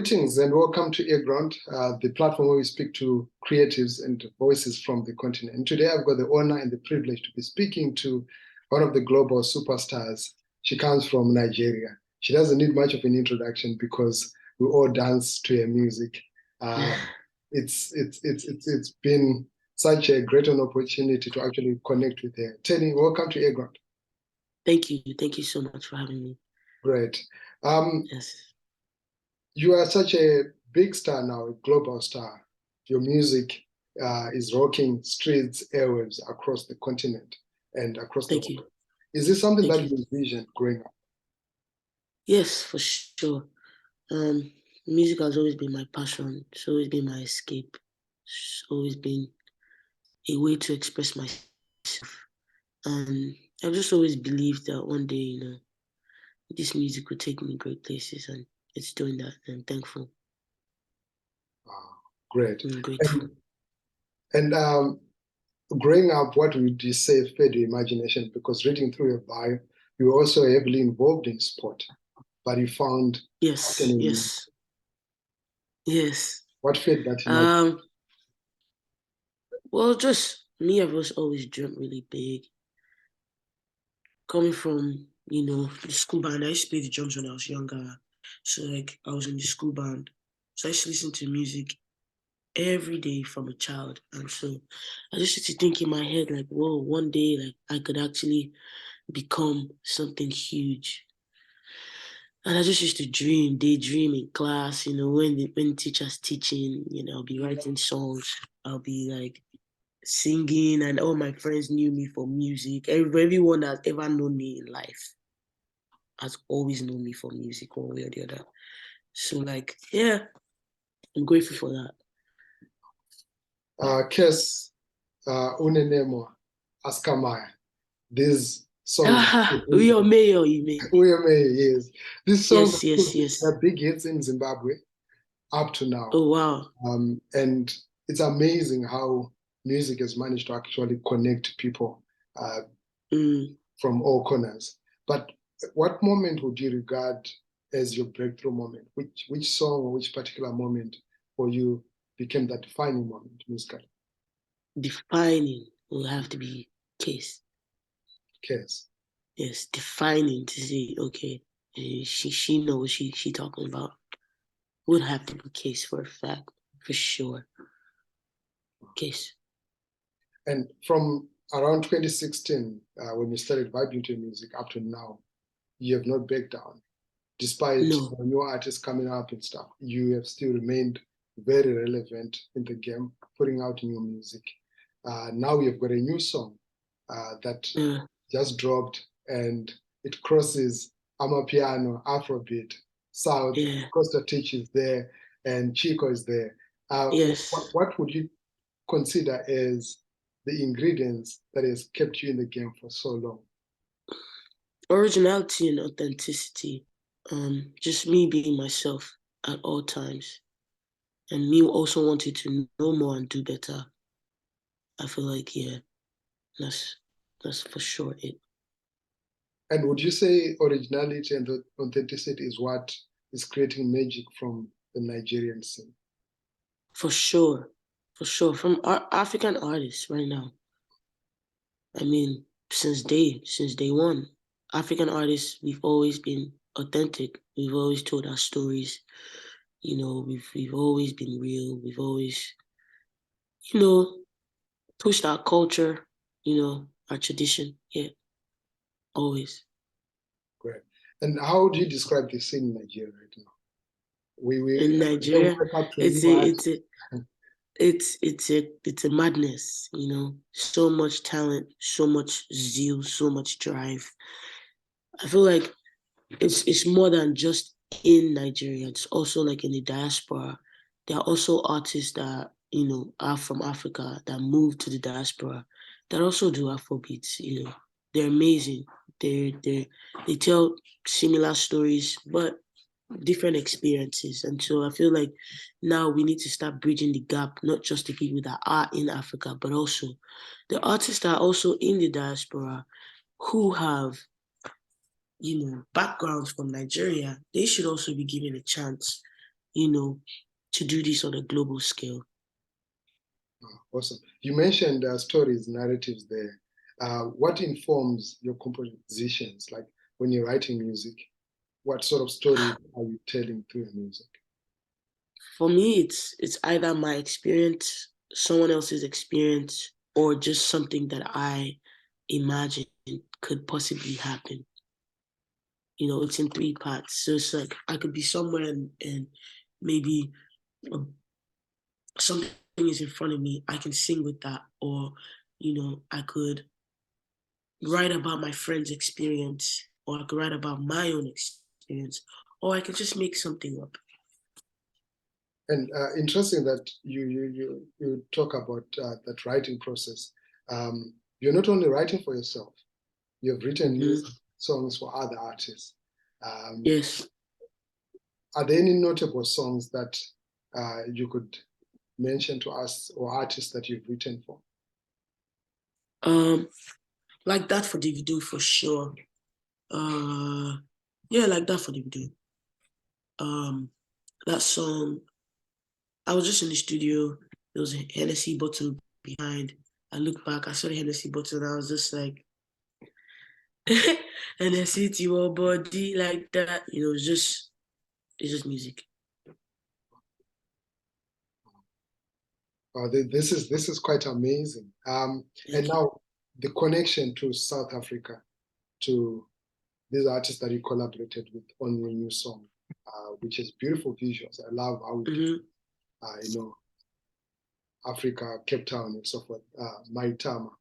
Greetings and welcome to earGROUND, the platform where we speak to creatives and voices from the continent. And today I've got the honor and the privilege to be speaking to one of the global superstars. She comes from Nigeria. She doesn't need much of an introduction because we all dance to her music. It's been such a great an opportunity to actually connect with her. TENI, welcome to earGROUND. Thank you. Thank you so much for having me. Great. Yes. You are such a big star now, a global star. Your music is rocking streets, airwaves across the continent and across the world. Is this something that you envisioned growing up? Yes, for sure. Music has always been my passion. It's always been my escape. It's always been a way to express myself. And I've just always believed that one day, this music would take me great places, and it's doing that. And I'm thankful. Wow, great. I'm grateful. And growing up, what would you say fed your imagination? Because reading through your bio, you were also heavily involved in sport, but you found Yes. What fed that imagination? Well, just me, I've always dreamt really big. Coming from, the school band, I used to play the drums when I was younger. So, I was in the school band. So I used to listen to music every day from a child. And so I just used to think in my head, whoa, one day, I could actually become something huge. And I just used to daydream in class, when teachers teaching, I'll be writing songs. I'll be singing, and all my friends knew me for music. Everyone that's ever known me in life has always known me for music one way or the other. So I'm grateful for that. Kes Unenemo Askamaya. This song. We are mayor, you mean? We are mayor, yes. This song yes. Are big hits in Zimbabwe up to now. Oh wow. And it's amazing how music has managed to actually connect people from all corners. But what moment would you regard as your breakthrough moment? Which song or which particular moment for you became that defining moment musically? Defining will have to be Case. Case. Yes, defining to say, okay, she knows what she talking about. Would have to be Case for a fact, for sure. Case. And from around 2016, when you started vibing to music up to now, you have not backed down. Despite new artists coming up and stuff, you have still remained very relevant in the game, putting out new music. Now you've got a new song that just dropped, and it crosses Amapiano, Afrobeat, South, Costa Teach is there, and Chico is there. What would you consider as the ingredients that has kept you in the game for so long? Originality and authenticity. Just me being myself at all times, and me also wanting to know more and do better. I feel like that's for sure it. And would you say originality and authenticity is what is creating magic from the Nigerian scene? For sure. From our African artists right now. I mean, since day one, African artists, we've always been authentic. We've always told our stories. We've always been real. We've always, pushed our culture, our tradition. Yeah, always. Great. And how do you describe the scene in Nigeria right now? In Nigeria, it's a madness. So much talent, so much zeal, so much drive. I feel like it's more than just in Nigeria. It's also in the diaspora. There are also artists that are from Africa that move to the diaspora that also do Afrobeats. They're amazing. They tell similar stories, but different experiences. And so I feel like now we need to start bridging the gap, not just the people that are in Africa, but also the artists that are also in the diaspora who have backgrounds from Nigeria. They should also be given a chance to do this on a global scale. Oh, awesome. You mentioned stories, narratives there. What informs your compositions? Like when you're writing music, what sort of stories are you telling through your music? For me, it's either my experience, someone else's experience, or just something that I imagine could possibly happen. It's in three parts. So it's like I could be somewhere and maybe something is in front of me. I can sing with that, or I could write about my friend's experience, or I could write about my own experience, or I could just make something up. And interesting that you talk about that writing process. You're not only writing for yourself, you've written music songs for other artists. Yes. Are there any notable songs that you could mention to us, or artists that you've written for? Like that for Davido for sure. Yeah, like that for Davido. That song, I was just in the studio. There was a Hennessy bottle behind. I looked back, I saw the Hennessy bottle, and I was just like, Hennessy to your body, like that. It's just music. This is quite amazing. And now the connection to South Africa, to these artists that you collaborated with on your new song, which is beautiful visuals. I love how Africa, Cape Town, and so forth. Maitama.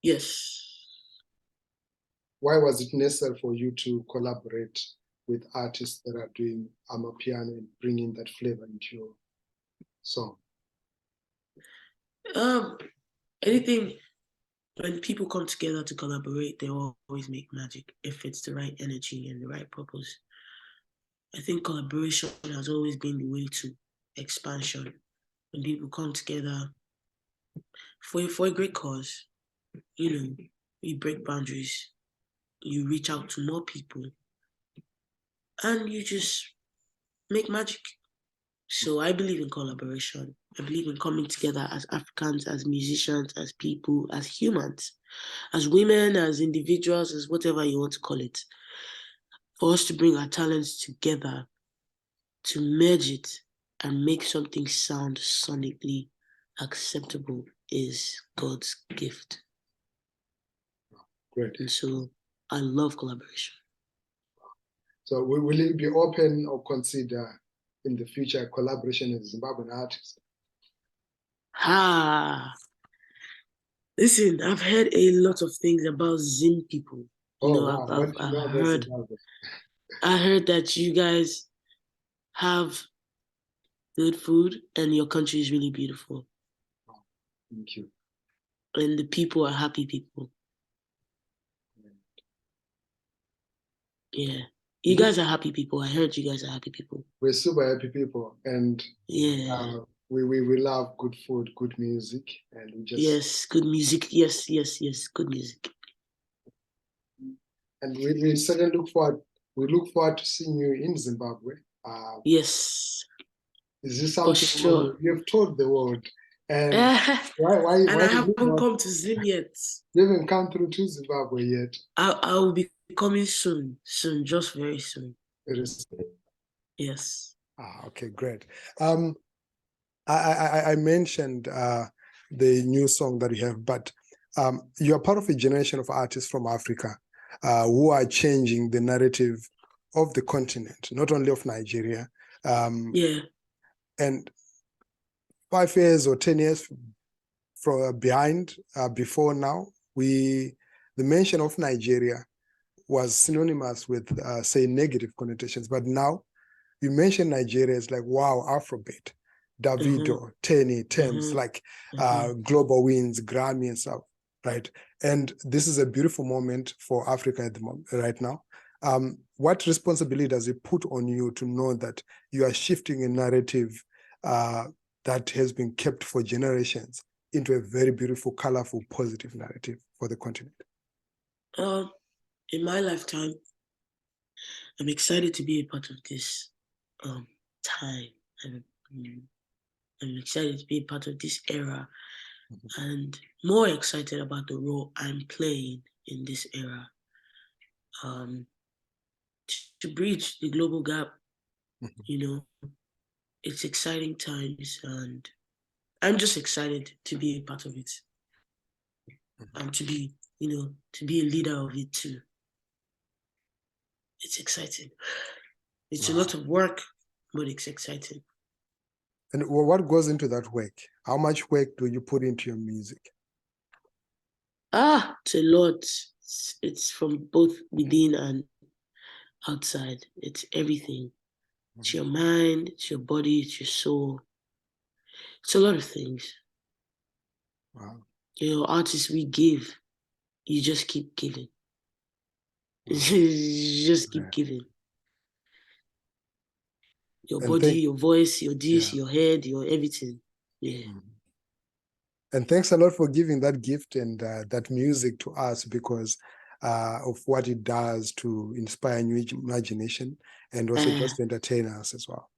Yes. Why was it necessary for you to collaborate with artists that are doing amapiano and bringing that flavor into your song? Anything, when people come together to collaborate, they always make magic if it's the right energy and the right purpose. I think collaboration has always been the way to expansion. When people come together for a great cause, you break boundaries, you reach out to more people, and you just make magic. So I believe in collaboration. I believe in coming together as Africans, as musicians, as people, as humans, as women, as individuals, as whatever you want to call it, for us to bring our talents together, to merge it and make something sound sonically acceptable is God's gift. Great. And so I love collaboration. So will you be open or consider in the future collaboration with Zimbabwean artists? Listen, I've heard a lot of things about Zim people. Wow. I heard that you guys have good food and your country is really beautiful. Thank you. And the people are happy people. Yeah. You guys are happy people. I heard you guys are happy people. We're super happy people, and yeah, we love good food, good music, and we just good music. Yes, good music. And we certainly look forward to seeing you in Zimbabwe. Yes. Is this something you have told the world? And why and I haven't come to Zim yet. You haven't come through to Zimbabwe yet. I will be coming soon, just very soon. Yes. Okay, great. I mentioned the new song that you have, but you are part of a generation of artists from Africa who are changing the narrative of the continent, not only of Nigeria. And 5 years or 10 years from behind, before now, the mention of Nigeria was synonymous with, say, negative connotations. But now, you mention Nigeria, it's like, wow, Afrobeat, Davido, TENI, Thames, like global wins, Grammy and stuff, right? And this is a beautiful moment for Africa at the moment, right now. What responsibility does it put on you to know that you are shifting a narrative that has been kept for generations into a very beautiful, colorful, positive narrative for the continent? In my lifetime, I'm excited to be a part of this. time. I'm, I'm excited to be a part of this era and more excited about the role I'm playing in this era. To bridge the global gap, it's exciting times, and I'm just excited to be a part of it and to be a leader of it too. It's exciting. It's a lot of work, but it's exciting. And what goes into that work? How much work do you put into your music? It's a lot. It's from both within and outside. It's everything. It's your mind, it's your body, it's your soul. It's a lot of things. Wow. Artists, we give. You just keep giving. You just keep giving. Your body, your voice, your this, your head, your everything. Yeah. And thanks a lot for giving that gift and that music to us, because of what it does to inspire new imagination and also just to entertain us as well.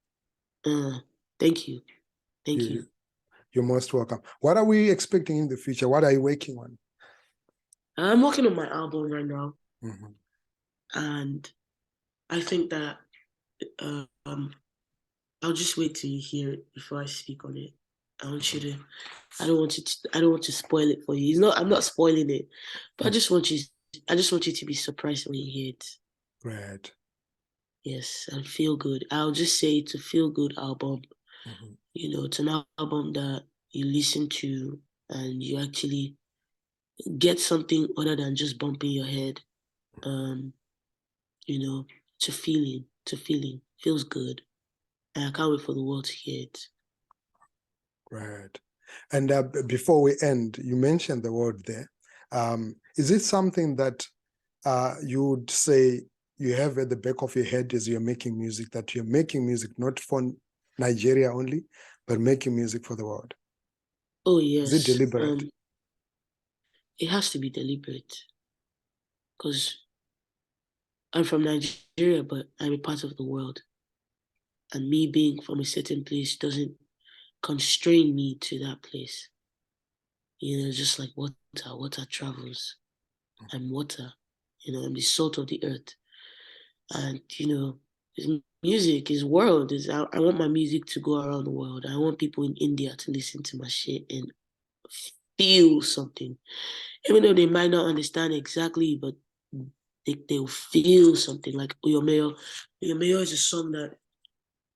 Thank you. Thank you. You're most welcome. What are we expecting in the future? What are you working on? I'm working on my album right now. And I think that I'll just wait till you hear it before I speak on it. I don't want to spoil it for you. I'm not spoiling it, but I just want you to be surprised when you hear it. Right. Yes, and feel good. I'll just say it's a feel good album. It's an album that you listen to and you actually get something other than just bumping your head. It's a feeling. Feels good. And I can't wait for the world to hear it. Right. And before we end, you mentioned the word there. Is it something that you would say you have at the back of your head as you're making music, that you're making music not for Nigeria only, but making music for the world? Oh, yes. Is it deliberate? It has to be deliberate, because I'm from Nigeria, but I'm a part of the world. And me being from a certain place doesn't constrain me to that place. Just like water travels. I'm water. I'm the salt of the earth. And, music is world. I want my music to go around the world. I want people in India to listen to my shit and feel something. Even though they might not understand exactly, but they'll feel something. Like Oyomeyo. Oyomeyo is a song that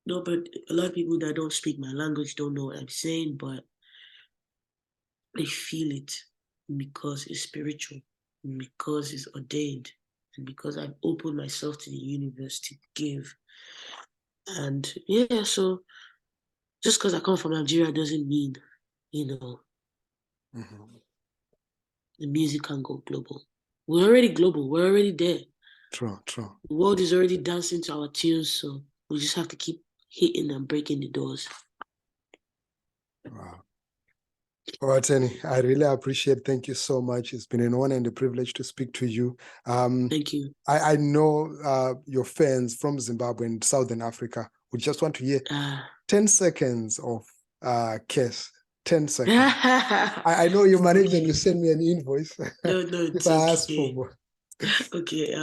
but a lot of people that don't speak my language don't know what I'm saying, but they feel it because it's spiritual, because it's ordained, and because I've opened myself to the universe to give. And yeah, so just because I come from Nigeria doesn't mean, the music can go global. We're already global. We're already there. True. The world is already dancing to our tunes, so we just have to keep hitting and breaking the doors. Wow. All right, Teni, I really appreciate. Thank you so much. It's been an honor and a privilege to speak to you. Thank you. I know your fans from Zimbabwe and Southern Africa would just want to hear 10 seconds of Kiss. 10 seconds. I know your management will send me an invoice. No, if I ask for more. Okay.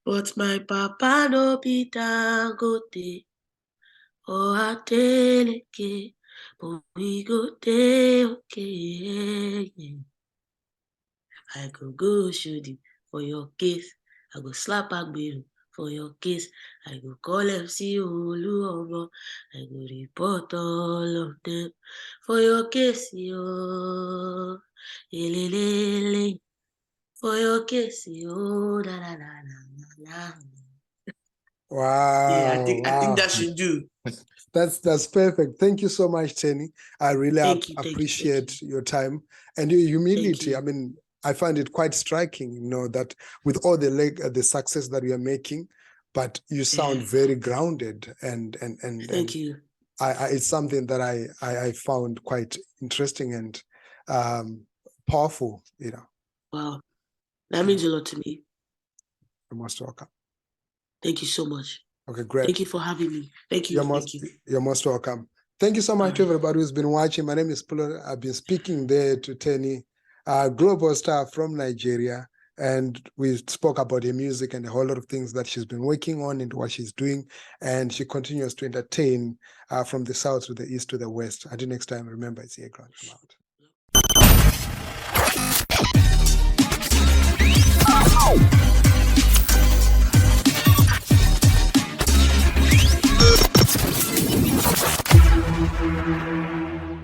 But my papa no be Dangote or Adeleke, but we go there, okay. I go shooting for your case. I go slap Agberu for your case. I go call MC Oluomo. I go report all of them for your case, yo. Elelele. For your case, yo. Da, da, da, da, da. Wow. Yeah, I think that should do. That's perfect. Thank you so much, Teni. I really appreciate your time and your humility. I mean, I find it quite striking, that with all the success that we are making, but you sound very grounded and thank you. It's something that I found quite interesting and powerful. Wow, that means a lot to me. You're most welcome. Thank you so much. Okay, great. Thank you for having me. Thank you. You're most welcome. Thank you so much to everybody who's been watching. My name is Plot. I've been speaking there to TENI, global star from Nigeria. And we spoke about her music and a whole lot of things that she's been working on and what she's doing. And she continues to entertain from the south to the east to the west. Until next time, remember, it's earGROUND. I'm out.